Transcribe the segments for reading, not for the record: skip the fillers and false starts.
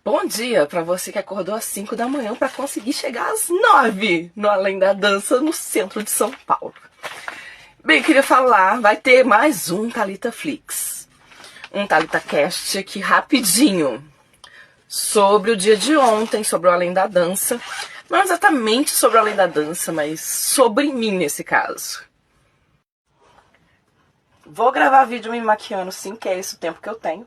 Bom dia para você que acordou às 5 da manhã para conseguir chegar às 9 no Além da Dança, no centro de São Paulo. Bem, queria falar, vai ter mais um Thalita Flix, um Thalita Cast aqui rapidinho, sobre o dia de ontem, sobre o Além da Dança. Não exatamente sobre o Além da Dança, mas sobre mim nesse caso. Vou gravar vídeo me maquiando sim, que é esse o tempo que eu tenho.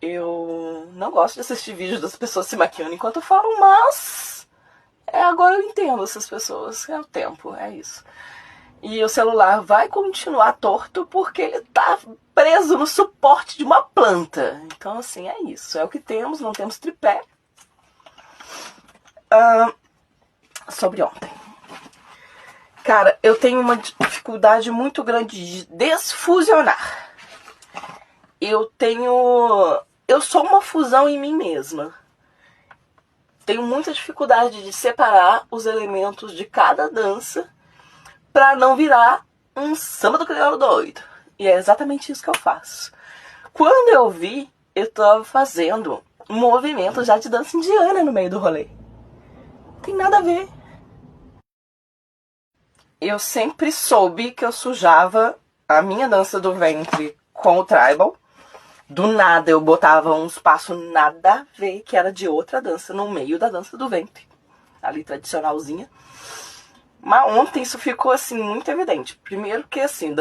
Eu não gosto de assistir vídeos das pessoas se maquiando enquanto eu falo, mas agora eu entendo essas pessoas, é o tempo, é isso. E o celular vai continuar torto porque ele tá preso no suporte de uma planta. Então assim, é isso, é o que temos, não temos tripé. Sobre ontem. Cara, eu tenho uma dificuldade muito grande de desfusionar. Eu sou uma fusão em mim mesma. Tenho muita dificuldade de separar os elementos de cada dança pra não virar um samba do crioulo doido. E é exatamente isso que eu faço. Quando eu vi, eu tava fazendo um movimento já de dança indiana no meio do rolê. Não tem nada a ver. Eu sempre soube que eu sujava a minha dança do ventre com o tribal. Do nada eu botava uns passos nada a ver, que era de outra dança, no meio da dança do ventre. Ali, tradicionalzinha. Mas ontem isso ficou, assim, muito evidente. Primeiro que, assim,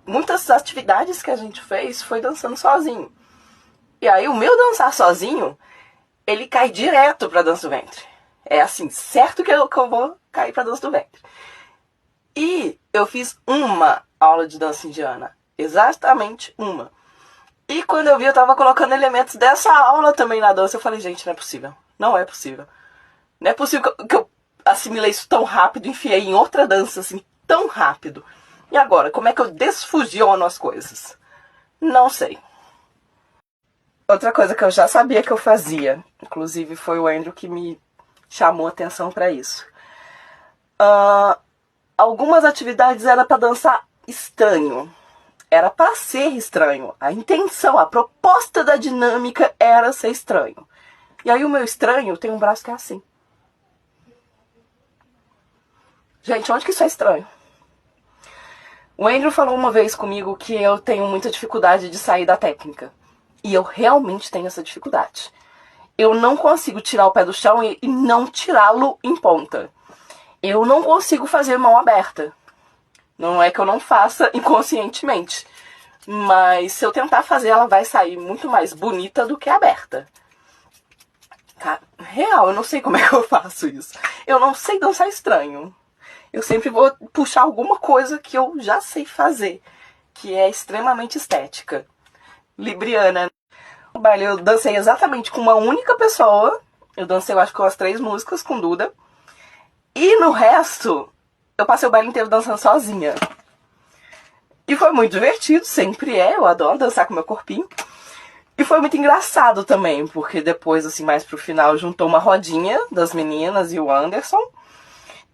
muitas atividades que a gente fez foi dançando sozinho. E aí o meu dançar sozinho, ele cai direto pra dança do ventre. É assim, certo que eu vou cair pra dança do ventre. E eu fiz uma aula de dança indiana. Exatamente uma. E quando eu vi, eu tava colocando elementos dessa aula também na dança. Eu falei, gente, não é possível. Não é possível. Não é possível que eu assimilei isso tão rápido, enfiei em outra dança, assim, tão rápido. E agora, como é que eu desfusiono as coisas? Não sei. Outra coisa que eu já sabia que eu fazia, inclusive foi o Andrew que me chamou a atenção pra isso. Algumas atividades era pra dançar estranho. Era pra ser estranho. A intenção, a proposta da dinâmica era ser estranho. E aí o meu estranho tem um braço que é assim. Gente, onde que isso é estranho? O Andrew falou uma vez comigo que eu tenho muita dificuldade de sair da técnica. E eu realmente tenho essa dificuldade. Eu não consigo tirar o pé do chão e não tirá-lo em ponta. Eu não consigo fazer mão aberta. Não é que eu não faça inconscientemente. Mas se eu tentar fazer, ela vai sair muito mais bonita do que aberta. Cara, real, eu não sei como é que eu faço isso. Eu não sei dançar estranho. Eu sempre vou puxar alguma coisa que eu já sei fazer. Que é extremamente estética. Libriana. No baile eu dancei exatamente com uma única pessoa. Eu dancei, eu acho que umas 3 músicas com Duda. E no resto, eu passei o baile inteiro dançando sozinha. E foi muito divertido, sempre é. Eu adoro dançar com meu corpinho. E foi muito engraçado também, porque depois, assim, mais pro final, juntou uma rodinha das meninas e o Anderson.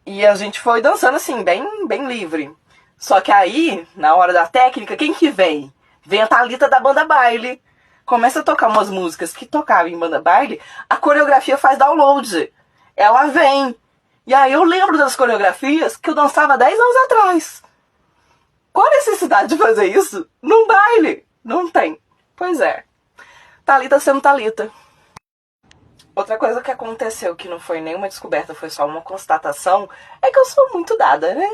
E a gente foi dançando, assim, bem livre. Só que aí, na hora da técnica, quem que vem? Vem a Thalita da banda baile. Começa a tocar umas músicas que tocavam em banda baile, a coreografia faz download. Ela vem. E aí eu lembro das coreografias que eu dançava 10 anos atrás. Qual a necessidade de fazer isso num baile? Não tem. Pois é. Thalita sendo Thalita. Outra coisa que aconteceu, que não foi nenhuma descoberta, foi só uma constatação, é que eu sou muito dada, né?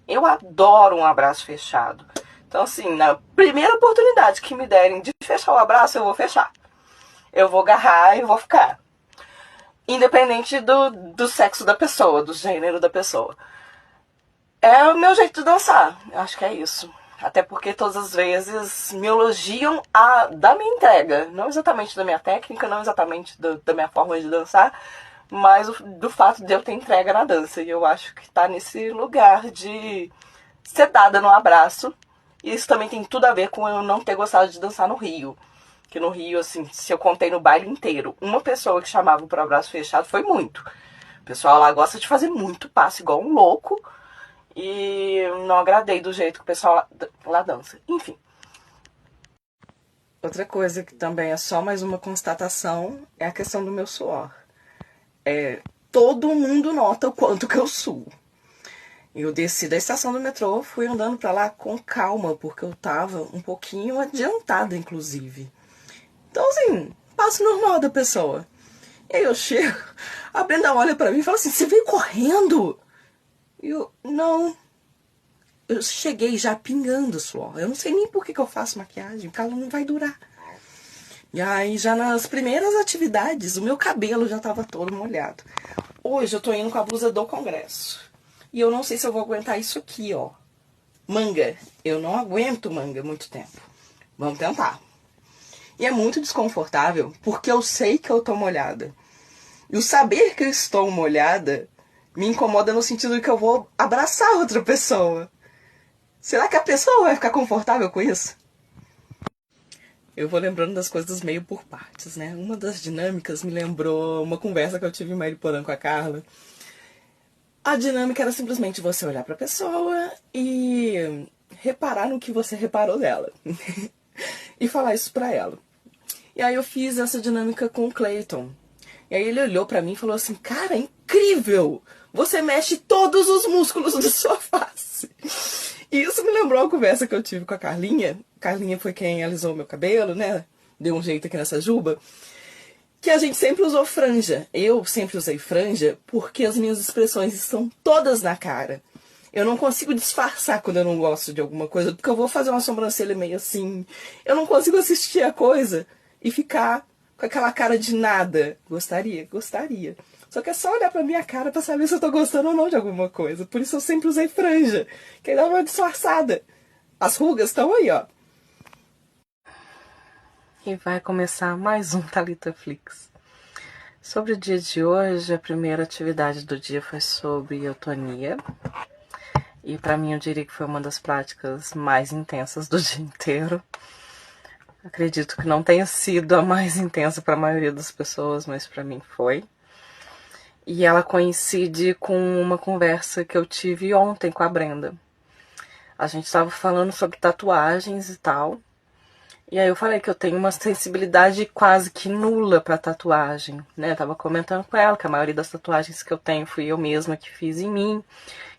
Eu adoro um abraço fechado. Então, assim, na primeira oportunidade que me derem de fechar o abraço, eu vou fechar. Eu vou agarrar e vou ficar. Independente do sexo da pessoa, do gênero da pessoa. É o meu jeito de dançar. Eu acho que é isso. Até porque todas as vezes me elogiam da minha entrega. Não exatamente da minha técnica, não exatamente da minha forma de dançar, mas do fato de eu ter entrega na dança. E eu acho que tá nesse lugar de ser dada no abraço. E isso também tem tudo a ver com eu não ter gostado de dançar no Rio. Que no Rio, assim, se eu contei no baile inteiro, uma pessoa que chamava pro abraço fechado foi muito. O pessoal lá gosta de fazer muito passo, igual um louco. E não agradei do jeito que o pessoal lá dança. Enfim. Outra coisa que também é só mais uma constatação é a questão do meu suor. Todo mundo nota o quanto que eu suo. Eu desci da estação do metrô, fui andando pra lá com calma, porque eu tava um pouquinho adiantada, inclusive. Então, assim, passo normal da pessoa. E aí eu chego, a Brenda olha pra mim e fala assim, você veio correndo? E eu, não. Eu cheguei já pingando suor. Eu não sei nem por que eu faço maquiagem, porque ela não vai durar. E aí, já nas primeiras atividades, o meu cabelo já tava todo molhado. Hoje eu tô indo com a blusa do Congresso. E eu não sei se eu vou aguentar isso aqui, ó. Manga. Eu não aguento manga muito tempo. Vamos tentar. E é muito desconfortável, porque eu sei que eu tô molhada. E o saber que eu estou molhada me incomoda no sentido de que eu vou abraçar outra pessoa. Será que a pessoa vai ficar confortável com isso? Eu vou lembrando das coisas meio por partes, né? Uma das dinâmicas me lembrou uma conversa que eu tive em Mariporã com a Carla. A dinâmica era simplesmente você olhar pra pessoa e reparar no que você reparou dela. E falar isso pra ela. E aí eu fiz essa dinâmica com o Clayton. E aí ele olhou pra mim e falou assim, cara, é incrível! Você mexe todos os músculos da sua face. E isso me lembrou a conversa que eu tive com a Carlinha. Carlinha foi quem alisou meu cabelo, né? Deu um jeito aqui nessa juba. Que a gente sempre usou franja. Eu sempre usei franja porque as minhas expressões estão todas na cara. Eu não consigo disfarçar quando eu não gosto de alguma coisa, porque eu vou fazer uma sobrancelha meio assim. Eu não consigo assistir a coisa e ficar com aquela cara de nada. Gostaria? Gostaria. Só que é só olhar pra minha cara pra saber se eu tô gostando ou não de alguma coisa. Por isso eu sempre usei franja, que aí dá uma disfarçada. As rugas estão aí, ó. E vai começar mais um Thalita Flix. Sobre o dia de hoje, a primeira atividade do dia foi sobre eutonia. E pra mim eu diria que foi uma das práticas mais intensas do dia inteiro. Acredito que não tenha sido a mais intensa para a maioria das pessoas, mas pra mim foi. E ela coincide com uma conversa que eu tive ontem com a Brenda. A gente estava falando sobre tatuagens e tal. E aí eu falei que eu tenho uma sensibilidade quase que nula para tatuagem, né? Eu tava comentando com ela que a maioria das tatuagens que eu tenho fui eu mesma que fiz em mim.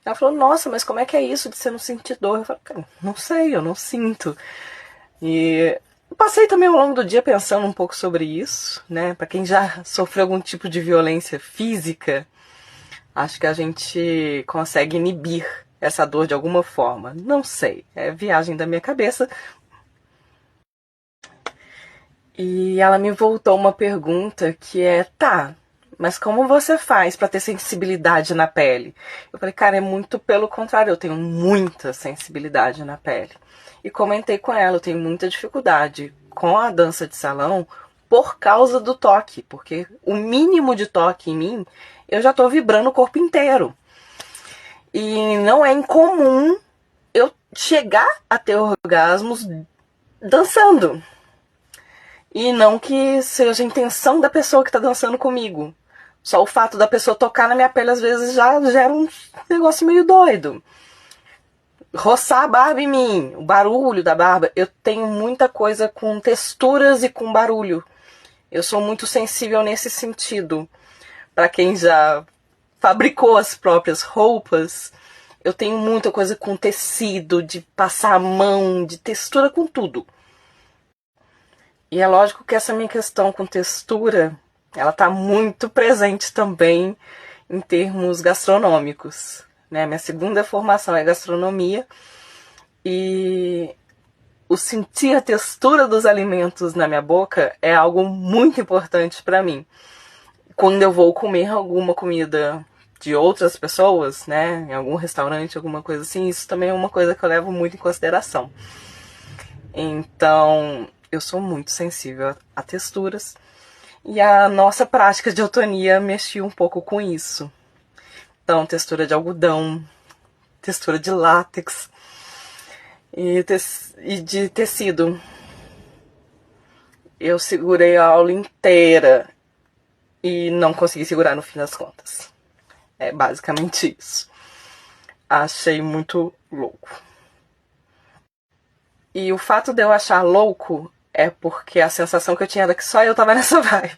Ela falou, nossa, mas como é que é isso de você não sentir dor? Eu falei, cara, não sei, eu não sinto. E eu passei também ao longo do dia pensando um pouco sobre isso, né? Para quem já sofreu algum tipo de violência física, acho que a gente consegue inibir essa dor de alguma forma. Não sei, é viagem da minha cabeça. E ela me voltou uma pergunta que é, tá, mas como você faz para ter sensibilidade na pele? Eu falei, cara, é muito pelo contrário, eu tenho muita sensibilidade na pele. E comentei com ela, eu tenho muita dificuldade com a dança de salão por causa do toque, porque o mínimo de toque em mim, eu já tô vibrando o corpo inteiro. E não é incomum eu chegar a ter orgasmos dançando. E não que seja a intenção da pessoa que tá dançando comigo. Só o fato da pessoa tocar na minha pele às vezes já gera um negócio meio doido. Roçar a barba em mim, o barulho da barba. Eu tenho muita coisa com texturas e com barulho. Eu sou muito sensível nesse sentido. Para quem já fabricou as próprias roupas, eu tenho muita coisa com tecido, de passar a mão, de textura com tudo. E é lógico que essa minha questão com textura, ela está muito presente também em termos gastronômicos. Né? Minha segunda formação é gastronomia e o sentir a textura dos alimentos na minha boca é algo muito importante para mim. Quando eu vou comer alguma comida de outras pessoas, né, em algum restaurante, alguma coisa assim, isso também é uma coisa que eu levo muito em consideração. Então, eu sou muito sensível a texturas e a nossa prática de eutonia mexia um pouco com isso. Então, textura de algodão, textura de látex e de tecido. Eu segurei a aula inteira e não consegui segurar no fim das contas. É basicamente isso. Achei muito louco. E o fato de eu achar louco é porque a sensação que eu tinha era que só eu tava nessa vibe.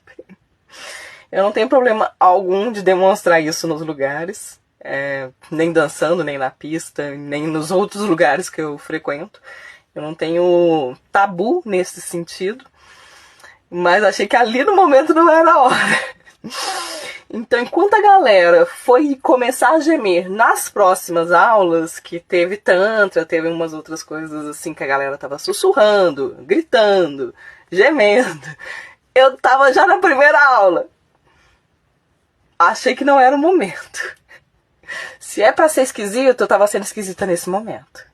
Eu não tenho problema algum de demonstrar isso nos lugares, nem dançando, nem na pista, nem nos outros lugares que eu frequento. Eu não tenho tabu nesse sentido, mas achei que ali no momento não era a hora. Então, enquanto a galera foi começar a gemer nas próximas aulas, que teve tantra, teve umas outras coisas assim que a galera tava sussurrando, gritando, gemendo, eu tava já na primeira aula. Achei que não era o momento. Se é pra ser esquisito, eu tava sendo esquisita nesse momento.